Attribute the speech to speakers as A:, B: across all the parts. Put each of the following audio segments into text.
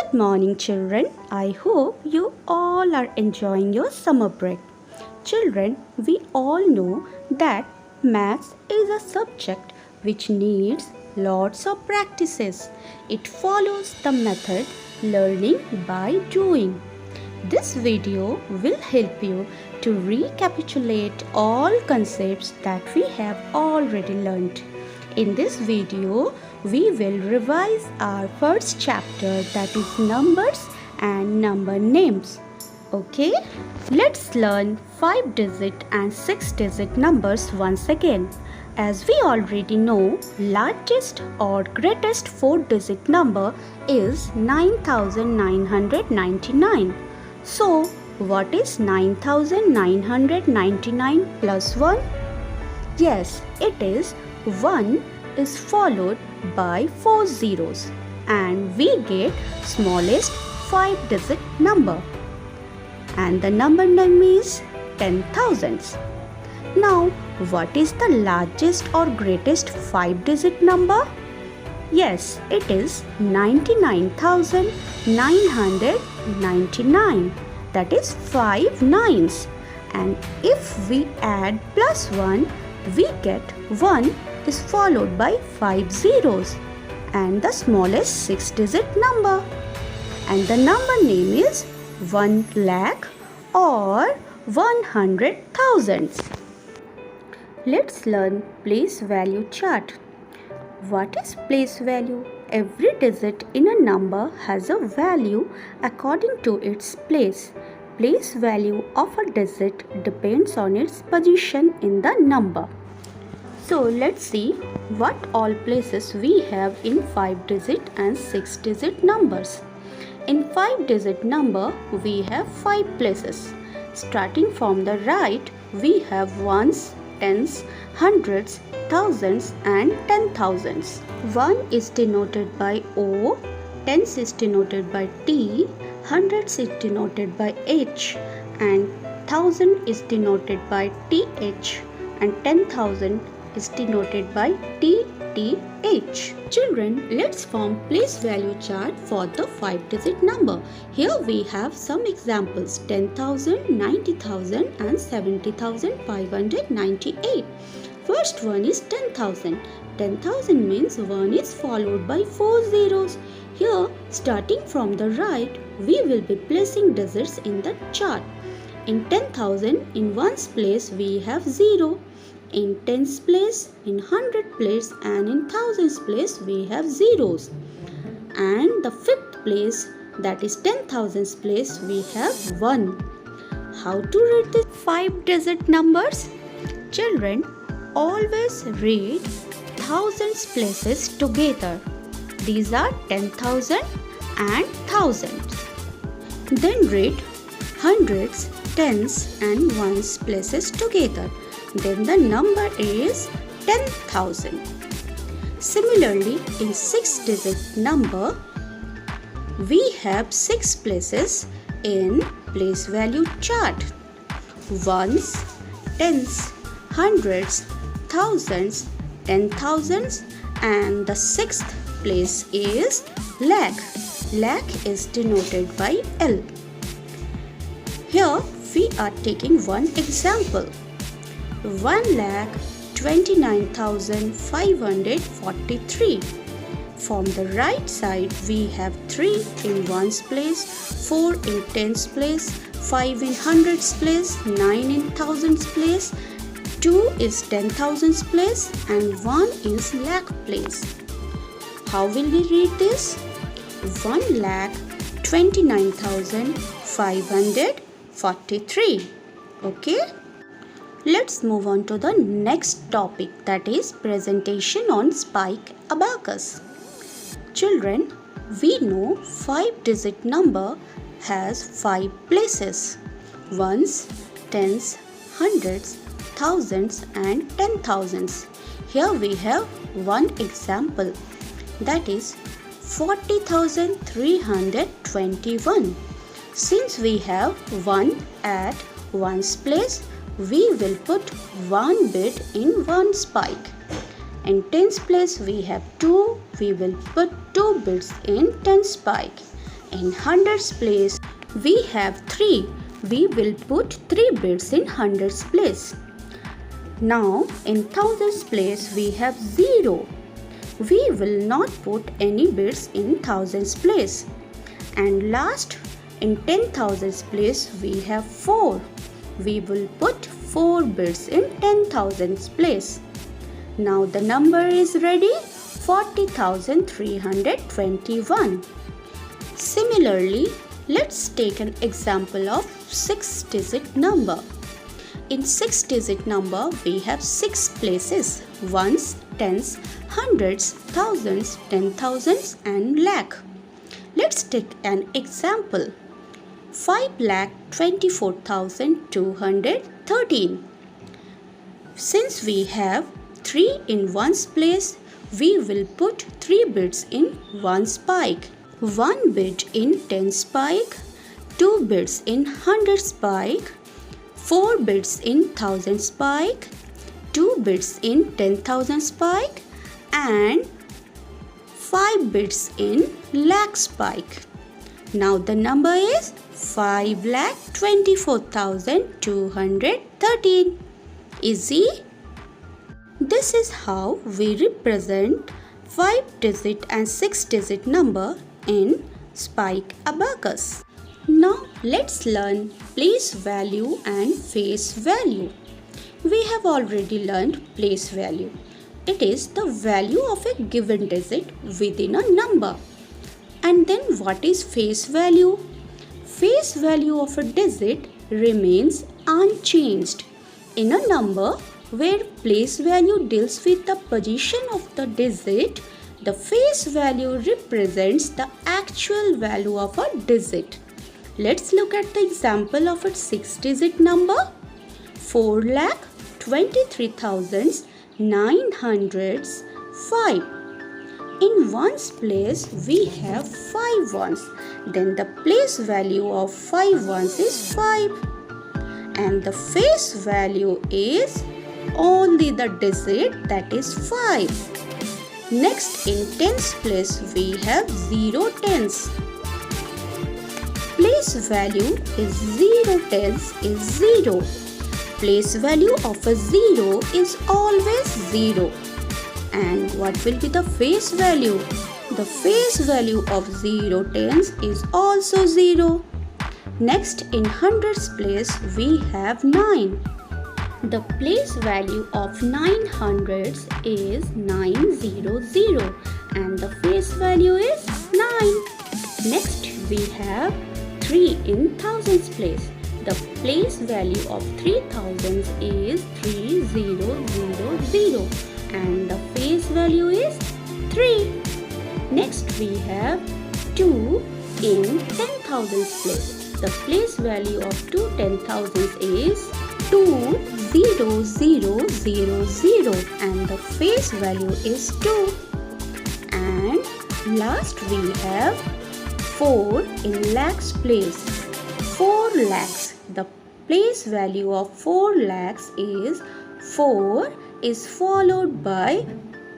A: Good morning, children. I hope you all are enjoying your summer break. Children, we all know that maths is a subject which needs lots of practices. It follows the method learning by doing. This video will help you to recapitulate all concepts that we have already learned. In this video, we will revise our first chapter, that is numbers and number names. Okay, let's learn 5-digit and 6-digit numbers once again. As we already know, largest or greatest 4-digit number is 9999. So, what is 9999 plus 1? Yes, it is 1 is followed by 4 zeros and we get smallest 5-digit number. And the number name is 10,000. Now, what is the largest or greatest 5-digit number? Yes, it is 99,999. That is 5 nines. And if we add plus 1, we get 1 is followed by 5 zeros and the smallest 6-digit number. And the number name is 1 lakh or 100,000. Let's learn place value chart. What is place value? Every digit in a number has a value according to its place. Place value of a digit depends on its position in the number. So let's see what all places we have in 5-digit and 6-digit numbers. In 5-digit number, we have 5 places. Starting from the right, we have ones, tens, hundreds, thousands and 10,000s. 1 is denoted by O, tens is denoted by T, hundreds is denoted by H and 1000 is denoted by TH and 10,000 is denoted by TTH. Children, let's form place value chart for the 5-digit number. Here we have some examples: 10,000, 90,000 and 70,598. First one is 10,000. 10,000 means 1 is followed by 4 zeros. Here, starting from the right, we will be placing digits in the chart. In 10,000, in ones place we have 0. In tens place, in hundred place and in thousands place we have zeros. And the 5th place, that is 10,000s place, we have 1. How to read these 5-digit numbers? Children, always read thousands places together. These are 10,000 and thousands. Then read hundreds, tens and ones places together. Then the number is 10,000. Similarly, in 6-digit number, we have 6 places in place value chart: ones, tens, hundreds, thousands, 10,000s, and the 6th place is lakh. Lakh is denoted by L. Here we are taking one example: 1,29,543. From the right side, we have 3 in ones place, 4 in tens place, 5 in hundreds place, 9 in thousands place, 2 is 10,000s place and 1 is lakh place. How will we read this? 1,29,543. Okay? Let's move on to the next topic, that is presentation on spike abacus. Children, we know 5-digit number has 5 places: ones, tens, hundreds, thousands and 10,000s. Here we have one example, that is 40,321. Since we have 1 at ones place, we will put 1 bit in 1 spike. In tens place we have 2, we will put 2 bits in 10 spike. In hundreds place, we have 3. We will put 3 bits in hundreds place. Now, in thousands place, we have 0. We will not put any bits in thousands place. And last, in 10,000s place, we have 4. We will put 4 bits in 10,000s place. Now the number is ready, 40,321. Similarly, let's take an example of 6-digit number. In 6-digit number, we have 6 places: ones, tens, hundreds, thousands, 10,000s and lakh. Let's take an example. 5,24,213. Since we have 3 in ones place, we will put 3 bits in ones spike, 1 bit in tens spike, 2 bits in hundreds spike, 4 bits in thousands spike, 2 bits in 10,000 spike, and 5 bits in lakh spike. Now the number is 5,24,213. Easy? This is how we represent 5-digit and 6-digit number in Spike Abacus. Now let's learn place value and face value. We have already learned place value. It is the value of a given digit within a number. And then what is face value? Face value of a digit remains unchanged. In a number where place value deals with the position of the digit, the face value represents the actual value of a digit. Let's look at the example of a 6-digit number. 4,23,905. In ones place, we have 5 ones. Then the place value of 5 ones is 5. And the face value is only the digit, that is 5. Next, in tens place, we have 0 tens. Place value is 0 tens is 0. Place value of a 0 is always 0. And what will be the face value? The face value of 0 tens is also 0. Next, in hundreds place, we have 9. The place value of 9 hundreds is 900 and the face value is 9. Next, we have 3 in thousands place. The place value of 3000 is 3000 and the face value is 3. Next we have 2 in 10,000 place. The place value of 2 10,000s is 20000 and the face value is 2. And last we have 4 in lakhs place. 4 lakhs. The place value of 4 lakhs is 4 is followed by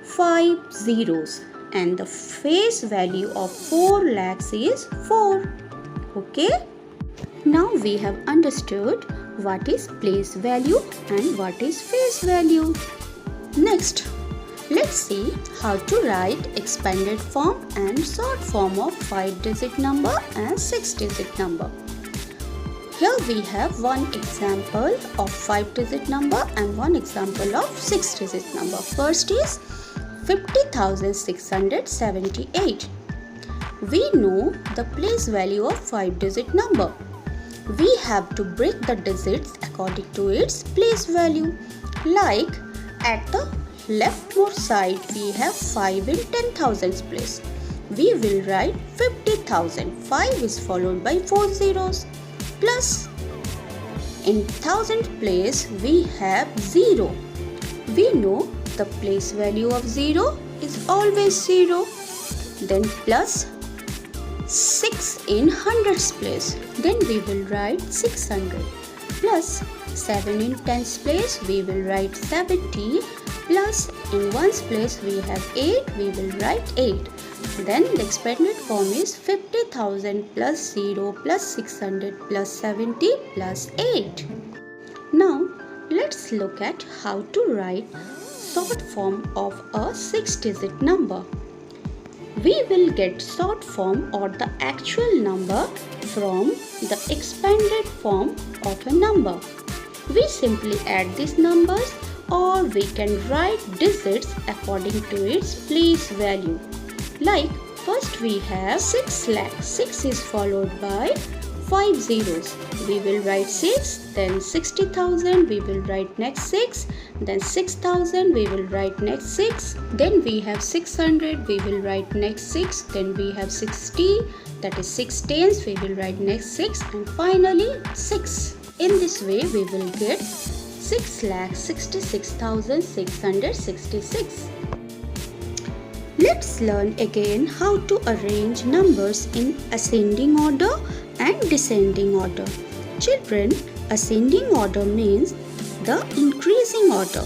A: 5 zeros and the face value of 4 lakhs is 4. Okay? Now we have understood what is place value and what is face value. Next, let's see how to write expanded form and short form of 5-digit number and 6-digit number. Here we have one example of 5-digit number and one example of 6-digit number. First is 50,678. We know the place value of 5-digit number. We have to break the digits according to its place value. Like at the leftmost side we have 5 in 10,000s place. We will write 50,000. 5 is followed by 4 zeros. Plus in thousand place we have 0. We know the place value of 0 is always 0. Then plus 6 in hundreds place. Then we will write 600. Plus 7 in tens place we will write 70. Plus in ones place we have 8. We will write 8. Then the expanded form is 50,000 plus 0 plus 600 plus 70 plus 8. Now let's look at how to write short form of a 6-digit number. We will get short form or the actual number from the expanded form of a number. We simply add these numbers, or we can write digits according to its place value. Like first we have 6 lakh. 6 is followed by 5 zeros. We will write 6, then 60,000, we will write next 6, then 6,000, we will write next 6, then we have 600, we will write next 6, then we have 60, that is 6 tens, we will write next 6, and finally 6. In this way we will get 6,66,666. Let's learn again how to arrange numbers in ascending order and descending order. Children, ascending order means the increasing order.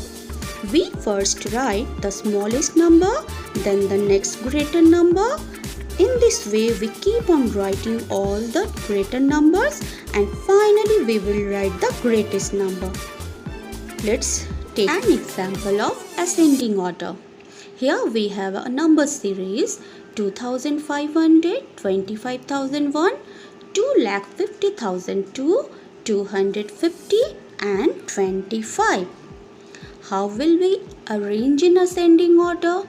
A: We first write the smallest number, then the next greater number. In this way, we keep on writing all the greater numbers and finally we will write the greatest number. Let's take an example of ascending order. Here we have a number series 2500, 25,001, 2,50,002, 250 and 25. How will we arrange in ascending order?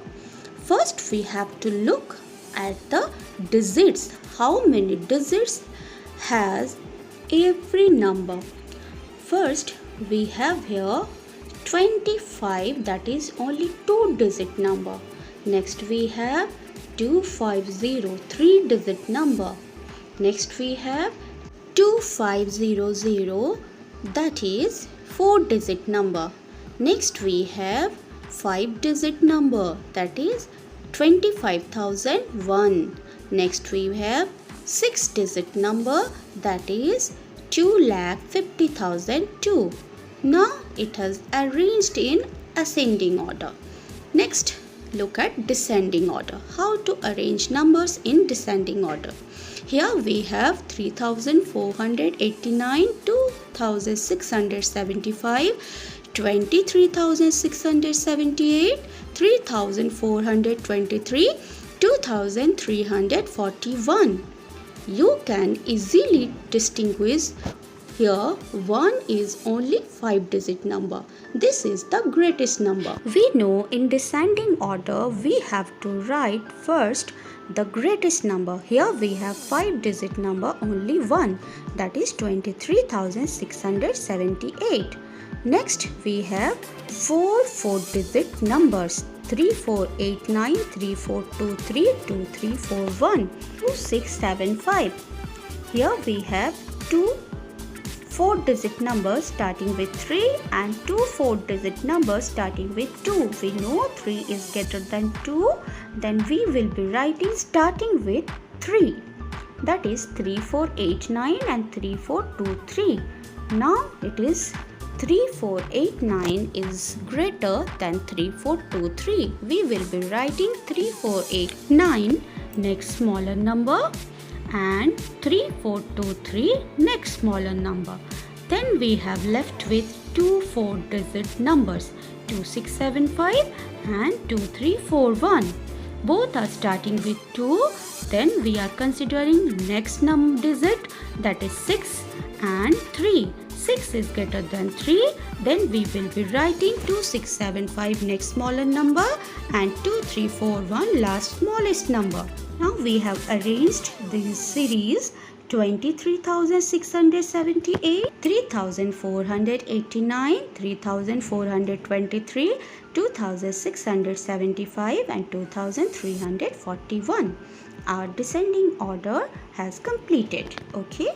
A: First we have to look at the digits. How many digits has every number? First we have here 25, that is only 2-digit number. Next we have 2500, 3-digit number. Next we have 2500, that is 4-digit number. Next we have 5-digit number, that is 25,001. Next we have 6-digit number, that is 2,50,002. Now it has arranged in ascending order. Next, look at descending order. How to arrange numbers in descending order. Here we have 3,489, 2,675, 23,678, 3,423, 2,341. You can easily distinguish here 1 is only 5-digit number. This is the greatest number. We know in descending order we have to write first the greatest number. Here we have 5-digit number only 1, that is 23,678. Next we have 4 4-digit numbers 3489, 3423, 2341, 2675. Here we have 2 4-digit numbers starting with 3 and 2 4-digit numbers starting with 2. We know 3 is greater than 2, then we will be writing starting with 3. That is 3489 and 3423. Now it is 3489 is greater than 3423. We will be writing 3489 next smaller number and 3423 next smaller number. Then we have left with 2 4-digit numbers 2675 and 2341. Both are starting with 2. Then we are considering next digit, that is 6 and 3. 6 is greater than 3. Then we will be writing 2675 next smaller number and 2341 last smallest number. Now we have arranged this series 23,678, 3,489, 3,423, 2,675 and 2,341. Our descending order has completed. Okay.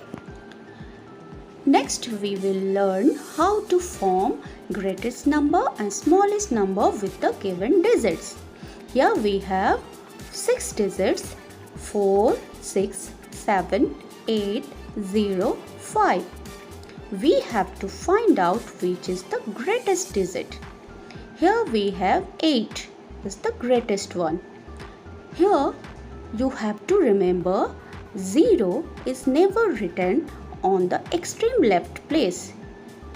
A: Next we will learn how to form greatest number and smallest number with the given digits. Here we have 6 digits 4, 6, 7, 8, 0, 5. We have to find out which is the greatest digit. Here we have 8 is the greatest one. Here you have to remember 0 is never written on the extreme left place.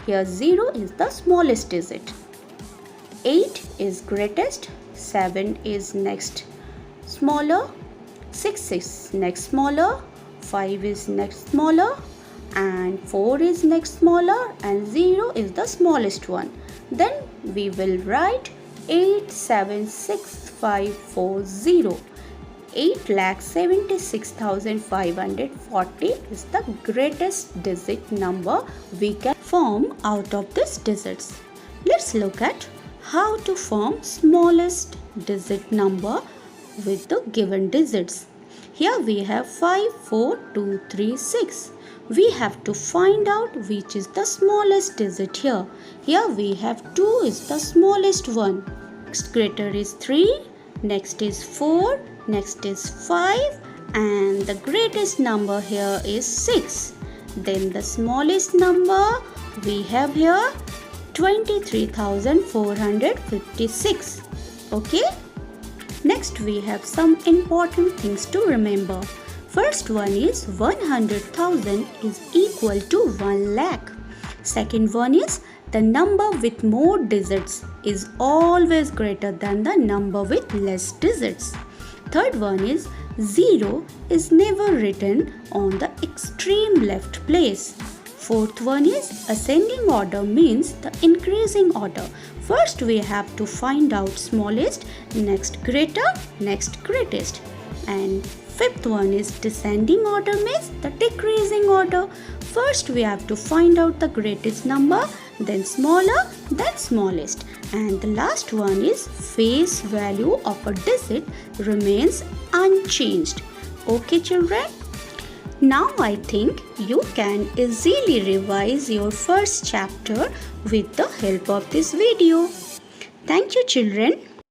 A: Here 0 is the smallest digit. 8 is greatest, 7 is next smaller, 6 is next smaller, 5 is next smaller, and 4 is next smaller, and 0 is the smallest one. Then we will write 876,540. 8,76,540 is the greatest digit number we can form out of these digits. Let's look at how to form smallest digit number with the given digits. Here we have 5, 4, 2, 3, 6. We have to find out which is the smallest digit here. Here we have 2 is the smallest one. Next greater is 3. Next is 4. Next is 5. And the greatest number here is 6. Then the smallest number we have here 23,456. Okay. Next we have some important things to remember. First one is 100,000 is equal to 1 lakh. Second one is the number with more digits is always greater than the number with less digits. Third one is 0 is never written on the extreme left place. Fourth one is ascending order means the increasing order. First we have to find out smallest, next greater, next greatest. And fifth one is descending order means the decreasing order. First we have to find out the greatest number, then smaller, then smallest. And the last one is face value of a digit remains unchanged. Okay children? Now I think you can easily revise your first chapter with the help of this video. Thank you children.